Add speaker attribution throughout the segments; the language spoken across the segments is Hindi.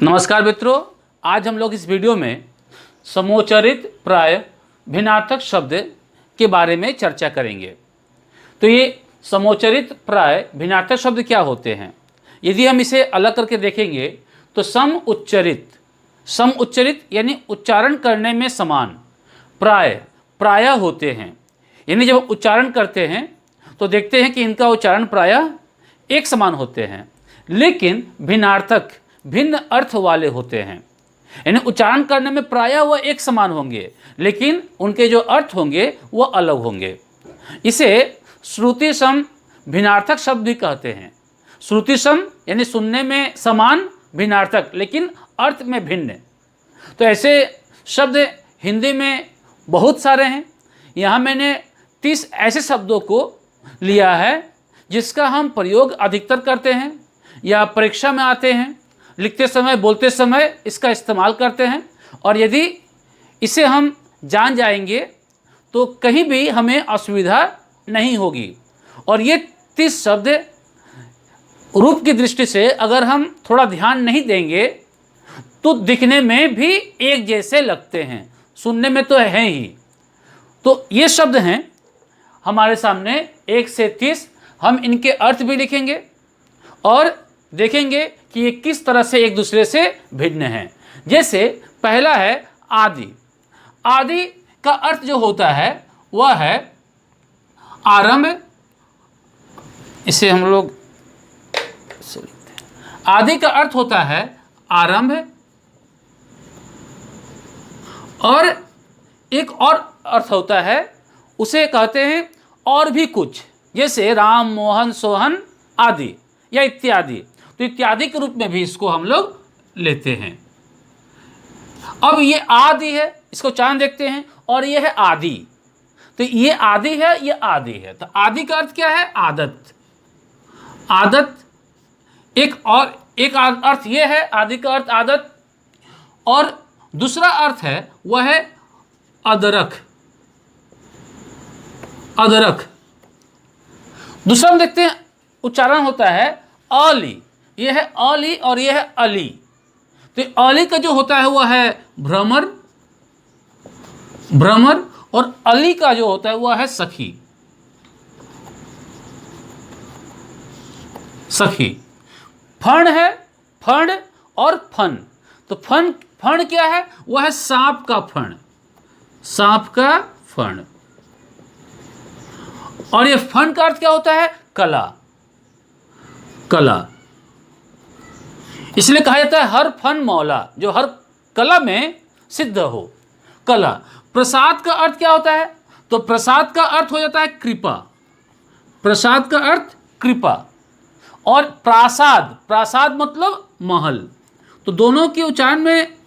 Speaker 1: नमस्कार मित्रों, आज हम लोग इस वीडियो में समोच्चरित प्राय भिन्नार्थक शब्द के बारे में चर्चा करेंगे। तो ये समोच्चरित प्राय भिन्नार्थक शब्द क्या होते हैं? यदि हम इसे अलग करके देखेंगे तो सम उच्चरित यानी उच्चारण करने में समान, प्राय होते हैं। यानी जब उच्चारण करते हैं तो देखते हैं कि इनका उच्चारण प्रायः एक समान होते हैं, लेकिन भिन्नार्थक भिन्न अर्थ वाले होते हैं। यानी उच्चारण करने में प्रायः वह एक समान होंगे, लेकिन उनके जो अर्थ होंगे वह अलग होंगे। इसे श्रुति सम भिन्नार्थक शब्द भी कहते हैं। श्रुति सम यानी सुनने में समान, भिन्नार्थक लेकिन अर्थ में भिन्न। तो ऐसे शब्द हिंदी में बहुत सारे हैं। यहाँ मैंने 30 ऐसे शब्दों को लिया है जिसका हम प्रयोग अधिकतर करते हैं या परीक्षा में आते हैं, लिखते समय बोलते समय इसका इस्तेमाल करते हैं। और यदि इसे हम जान जाएंगे तो कहीं भी हमें असुविधा नहीं होगी। और ये 30 शब्द रूप की दृष्टि से अगर हम थोड़ा ध्यान नहीं देंगे तो दिखने में भी एक जैसे लगते हैं, सुनने में तो हैं ही। तो ये शब्द हैं हमारे सामने 1 से 30। हम इनके अर्थ भी लिखेंगे और देखेंगे कि ये किस तरह से एक दूसरे से भिन्न हैं। जैसे पहला है आदि। आदि का अर्थ जो होता है वह है आरंभ। इसे हम लोग लिखते हैं। आदि का अर्थ होता है आरंभ। और एक और अर्थ होता है, उसे कहते हैं और भी कुछ, जैसे राम, मोहन, सोहन आदि या इत्यादि। तो इत्यादि के रूप में भी इसको हम लोग लेते हैं। अब ये आदि है, इसको चांद देखते हैं, और ये है आदि। तो ये आदि है, ये आदि है। तो आदि का अर्थ क्या है? आदत। आदत एक अर्थ ये है, आदि का अर्थ आदत। और दूसरा अर्थ है वह है अदरक। अदरक। दूसरा हम देखते हैं, उच्चारण होता है अली। यह है अली और यह है अली। तो अली का जो होता है वह है भ्रमर, और अली का जो होता है वह है सखी। फण है, फण और फन। तो फण क्या है? वह है सांप का फण, सांप का फण। और ये फन का अर्थ क्या होता है? कला। इसलिए कहा जाता है हर फन मौला, जो हर कला में सिद्ध हो, कला। प्रसाद का अर्थ क्या होता है? तो प्रसाद का अर्थ हो जाता है कृपा। प्रसाद का अर्थ कृपा। और प्रासाद मतलब महल। तो दोनों के उच्चारण में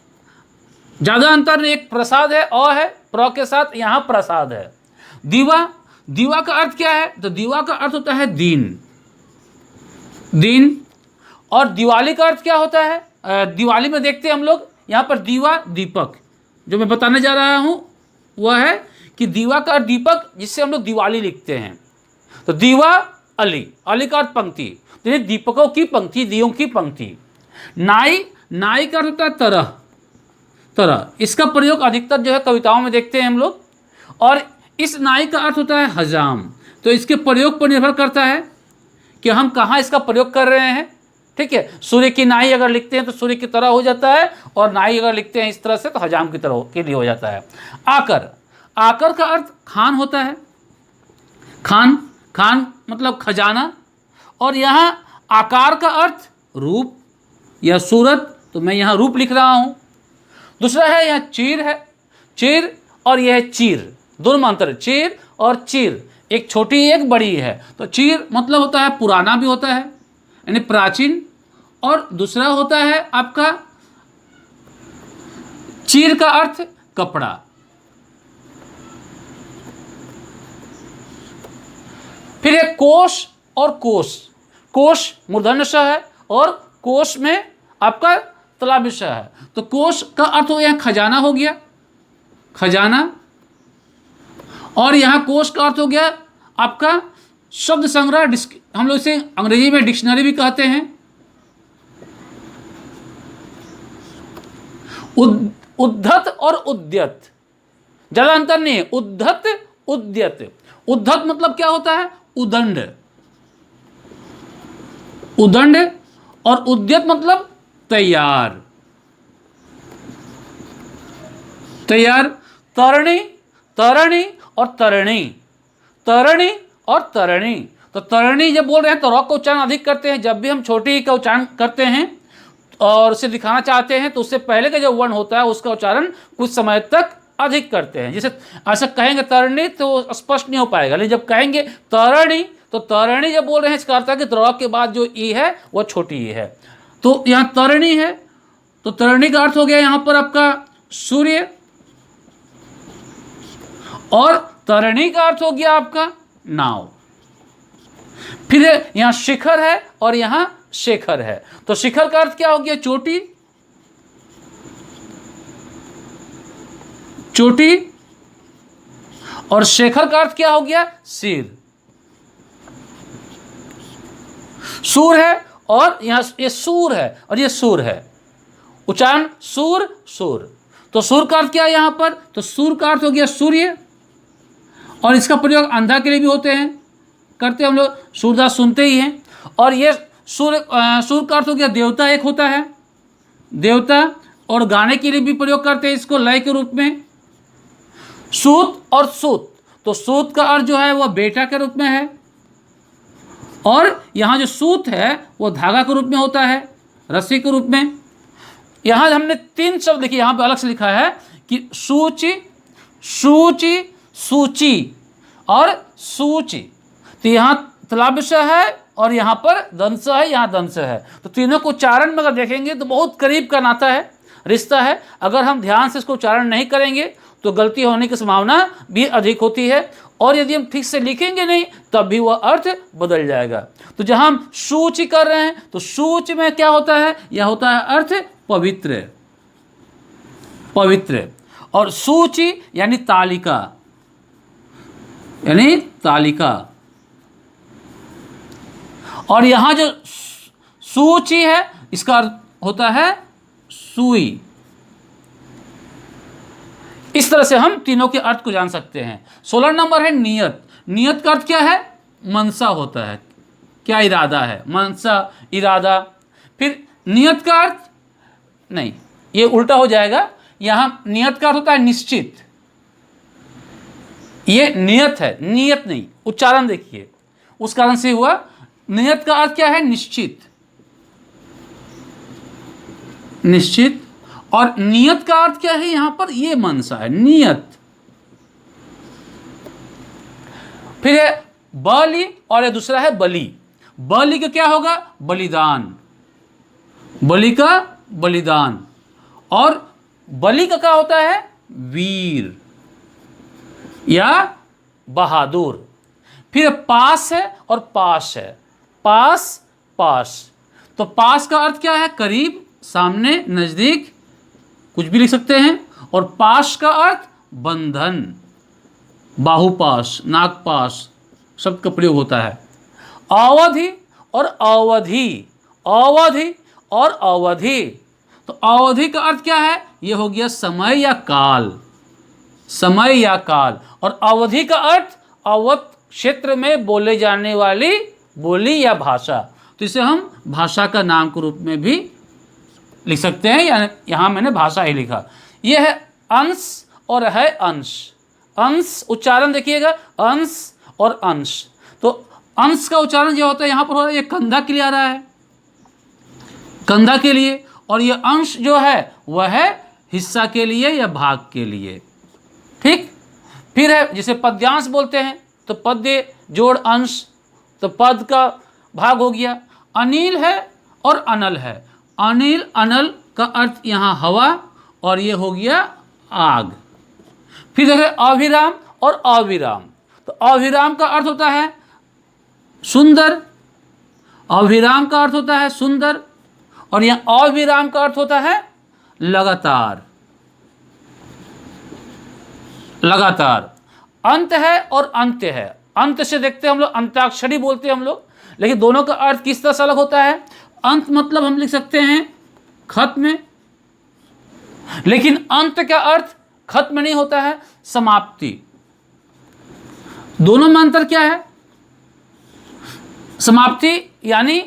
Speaker 1: ज़्यादा अंतर नहीं। एक प्रसाद है, अ है, प्र के साथ, यहाँ प्रसाद है। दीवा का अर्थ क्या है? तो दीवा का अर्थ होता है दीन। और दिवाली का अर्थ क्या होता है? दिवाली में देखते हैं हम लोग, यहाँ पर दीवा, दीपक। जो मैं बताने जा रहा हूँ वह है कि दीवा का अर्थ दीपक, जिससे हम लोग दिवाली लिखते हैं। तो दीवा अली का अर्थ पंक्ति। तो ये दीपकों की पंक्ति, दियों की पंक्ति। नाई का अर्थ होता है तरह। इसका प्रयोग अधिकतर जो है कविताओं में देखते हैं हम लोग। और इस नाई का अर्थ होता है हजाम। तो इसके प्रयोग पर निर्भर करता है कि हम कहाँ इसका प्रयोग कर रहे हैं। ठीक है, सूर्य की नाई अगर लिखते हैं तो सूर्य की तरह हो जाता है, और नाई अगर लिखते हैं इस तरह से तो हजाम की तरह के लिए हो जाता है। आकर का अर्थ खान होता है। खान मतलब खजाना। और यहाँ आकार का अर्थ रूप या सूरत। तो मैं यहाँ रूप लिख रहा हूँ। दूसरा है यहाँ चीर है, चीर, और यह है चीर। दोनों में अंतर है, चीर और चीर। एक छोटी एक बड़ी है। तो चीर मतलब होता है पुराना भी होता है, यानी प्राचीन। और दूसरा होता है आपका चीर का अर्थ कपड़ा। फिर है कोश और कोश। कोश मूर्धन्य श है और कोश में आपका तलाबी श है। तो कोश का अर्थ हो, यहाँ खजाना हो गया, खजाना। और यहाँ कोश का अर्थ हो गया आपका शब्द संग्रह। हम लोग इसे अंग्रेजी में डिक्शनरी भी कहते हैं। उद्धत और उद्यत, ज्यादा अंतर नहीं है। उद्धत उद्यत। उद्धत मतलब क्या होता है? उदंड। उदंड। और उद्यत मतलब तैयार। तैयार। तरणी, तरणी और तरणी, तरणी और तरणी। तो तरणी जब बोल रहे हैं तो रॉ का उच्चारण अधिक करते हैं। जब भी हम छोटी ई का उच्चारण करते हैं और उसे दिखाना चाहते हैं तो उससे पहले का जो वर्ण होता है उसका उच्चारण कुछ समय तक अधिक करते हैं। जैसे ऐसा कहेंगे तरणी तो स्पष्ट नहीं हो पाएगा, लेकिन जब कहेंगे तरणी तो तरणी जब बोल रहे हैं इसका अर्थ है कि रॉ के बाद जो ई है वह छोटी ई है। तो यहाँ तरणी है तो तरणी का अर्थ हो गया यहाँ पर आपका सूर्य, और तरणी का अर्थ हो गया आपका नाव। फिर यहां शिखर है और यहां शेखर है, तो शिखर का अर्थ क्या हो गया? चोटी। चोटी। और शेखर का अर्थ क्या हो गया? सिर। सूर है और यहां ये सूर है और ये सूर है, उच्चारण सूर सूर। तो सूर का अर्थ क्या है यहां पर? तो सूर का अर्थ हो गया सूर्य, और इसका प्रयोग अंधा के लिए भी होते हैं, करते हम लोग, सूरदास सुनते ही हैं। और ये सूर का अर्थ हो गया देवता, एक होता है देवता, और गाने के लिए भी प्रयोग करते हैं इसको लय के रूप में। सूत और सूत, तो सूत का अर्थ जो है वह बेटा के रूप में है, और यहाँ जो सूत है वो धागा के रूप में होता है, रस्सी के रूप में। यहाँ हमने 3 शब्द लिखे, यहाँ पे अलग से लिखा है कि सूची, सूची, सूची और सूची। तो यहाँ तलाबिश है और यहाँ पर दंश है, यहाँ दंश है। तो तीनों को उच्चारण में अगर देखेंगे तो बहुत करीब का नाता है, रिश्ता है। अगर हम ध्यान से इसको उच्चारण नहीं करेंगे तो गलती होने की संभावना भी अधिक होती है, और यदि हम ठीक से लिखेंगे नहीं तब भी वह अर्थ बदल जाएगा। तो जहाँ हम सूची कर रहे हैं तो सूच में क्या होता है? यह होता है अर्थ पवित्र, पवित्र। और सूची यानी तालिका, यानी तालिका। और यहां जो सूची है इसका अर्थ होता है सुई। इस तरह से हम तीनों के अर्थ को जान सकते हैं। 16 नंबर है नियत। नियत का अर्थ क्या है? मनसा होता है, क्या इरादा है, मनसा, इरादा। फिर नियत का अर्थ नहीं, ये उल्टा हो जाएगा। यहां नियत का अर्थ होता है निश्चित, ये नियत है, नियत नहीं। उच्चारण देखिए, उस कारण से हुआ। नियत का अर्थ क्या है? निश्चित, निश्चित। और नियत का अर्थ क्या है यहां पर? ये मनसा है, नियत। फिर है बलि और ये दूसरा है बलि। बलि का क्या होगा? बलिदान, बलि का बलिदान। और बलि का क्या होता है? वीर या बहादुर। फिर पास है और पास है, पास, पास। तो पास का अर्थ क्या है? करीब, सामने, नजदीक, कुछ भी लिख सकते हैं। और पास का अर्थ बंधन, बाहुपाश, नागपाश शब्द का प्रयोग होता है। अवधि और अवधि, अवधि और अवधि। तो अवधि का अर्थ क्या है? यह हो गया समय या काल, समय या काल। और अवधि का अर्थ अवध क्षेत्र में बोले जाने वाली बोली या भाषा। तो इसे हम भाषा का नाम के रूप में भी लिख सकते हैं, या यहाँ मैंने भाषा ही लिखा। यह है अंश और है अंश। अंश उच्चारण देखिएगा, अंश और अंश। तो अंश का उच्चारण जो होता है यहाँ पर हो रहा है, ये कंधा के लिए आ रहा है, कंधा के लिए। और ये अंश जो है वह है हिस्सा के लिए या भाग के लिए, ठीक। फिर है जिसे पद्यांश बोलते हैं, तो पद्य जोड़ अंश, तो पद का भाग हो गया। अनिल है और अनल है। अनिल, अनल का अर्थ यहाँ हवा, और ये हो गया आग। फिर है अविराम और अविराम। तो अविराम का अर्थ होता है सुंदर, अविराम का अर्थ होता है सुंदर। और यहाँ अविराम का अर्थ होता है लगातार, लगातार। अंत है और अंत्य है। अंत से देखते हैं हम लोग, अंताक्षरी बोलते हैं हम लोग, लेकिन दोनों का अर्थ किस तरह से अलग होता है। अंत मतलब हम लिख सकते हैं खत्म, लेकिन अंत का अर्थ खत्म नहीं होता है, समाप्ति। दोनों में अंतर क्या है? समाप्ति यानी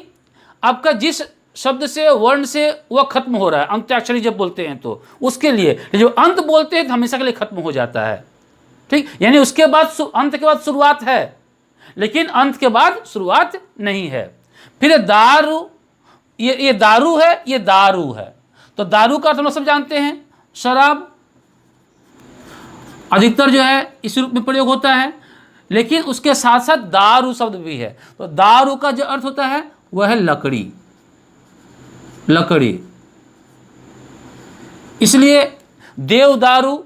Speaker 1: आपका जिस शब्द से, वर्ण से वह खत्म हो रहा है, अंत्याक्षरी जब बोलते हैं तो उसके लिए, जो अंत बोलते हैं तो हमेशा के लिए खत्म हो जाता है। ठीक, यानी उसके बाद अंत के बाद शुरुआत है, लेकिन अंत के बाद शुरुआत नहीं है। फिर दारू, ये दारू है, ये दारू है। तो दारू का अर्थ हम सब जानते हैं, शराब। अधिकतर जो है इस रूप में प्रयोग होता है, लेकिन उसके साथ साथ दारू शब्द भी है। तो दारू का जो अर्थ होता है वह है लकड़ी, लकड़ी। इसलिए देवदारू,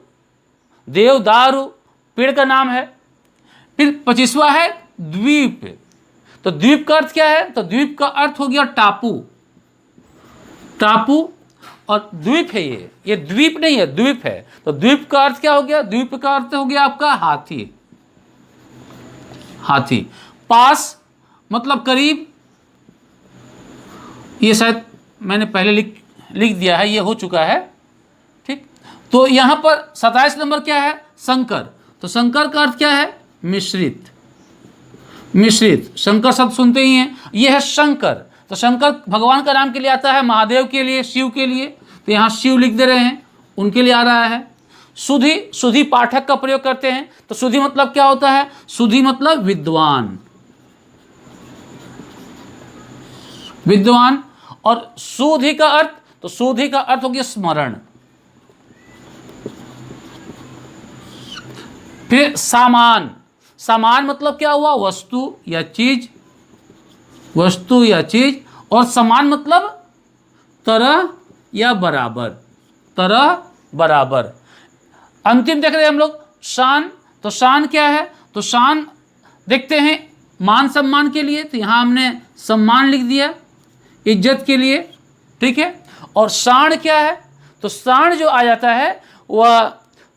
Speaker 1: देवदारू पेड़ का नाम है। फिर 25वां है द्वीप। तो द्वीप का अर्थ क्या है? तो द्वीप का अर्थ हो गया टापू, टापू। और द्वीप है ये द्वीप नहीं है, द्वीप है। तो द्वीप का अर्थ क्या हो गया? द्वीप का अर्थ हो गया आपका हाथी, हाथी। पास मतलब करीब, ये शायद मैंने पहले लिख दिया है, ये हो चुका है। ठीक, तो यहां पर 27 नंबर क्या है? शंकर। तो शंकर का अर्थ क्या है? मिश्रित, मिश्रित। शंकर शब्द सुनते ही हैं, ये है शंकर। तो शंकर भगवान का नाम के लिए आता है, महादेव के लिए, शिव के लिए। तो यहाँ शिव लिख दे रहे हैं, उनके लिए आ रहा है। सुधि, सुधि पाठक का प्रयोग करते हैं। तो सुधि मतलब क्या होता है? सुधि मतलब विद्वान, विद्वान। और सुधि का अर्थ, तो सुधि का अर्थ हो गया स्मरण। फिर सामान, सामान मतलब क्या हुआ? वस्तु या चीज, वस्तु या चीज। और समान मतलब तरह या बराबर, तरह बराबर। अंतिम देख रहे हैं हम लोग शान। तो शान क्या है? तो शान देखते हैं मान सम्मान के लिए, तो यहां हमने सम्मान लिख दिया, इज्जत के लिए। ठीक है। और शान क्या है? तो शान जो आ जाता है वह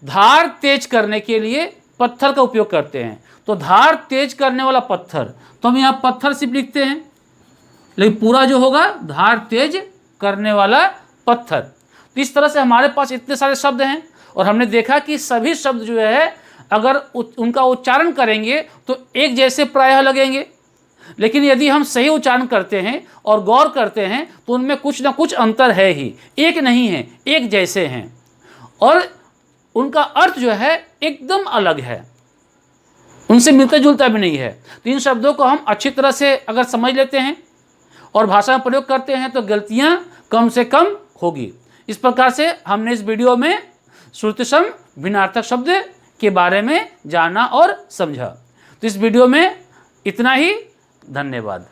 Speaker 1: धार तेज करने के लिए पत्थर का उपयोग करते हैं। तो धार तेज करने वाला पत्थर, तो हम यहाँ पत्थर सिर्फ लिखते हैं, लेकिन पूरा जो होगा धार तेज करने वाला पत्थर। तो इस तरह से हमारे पास इतने सारे शब्द हैं, और हमने देखा कि सभी शब्द जो है अगर उनका उच्चारण करेंगे तो एक जैसे प्रायः लगेंगे, लेकिन यदि हम सही उच्चारण करते हैं और गौर करते हैं तो उनमें कुछ ना कुछ अंतर है ही, एक नहीं है, एक जैसे हैं, और उनका अर्थ जो है एकदम अलग है, उनसे मिलता जुलता भी नहीं है। तो इन शब्दों को हम अच्छी तरह से अगर समझ लेते हैं और भाषा में प्रयोग करते हैं तो गलतियां कम से कम होगी। इस प्रकार से हमने इस वीडियो में श्रुतिसम भिन्नार्थक शब्द के बारे में जाना और समझा। तो इस वीडियो में इतना ही। धन्यवाद।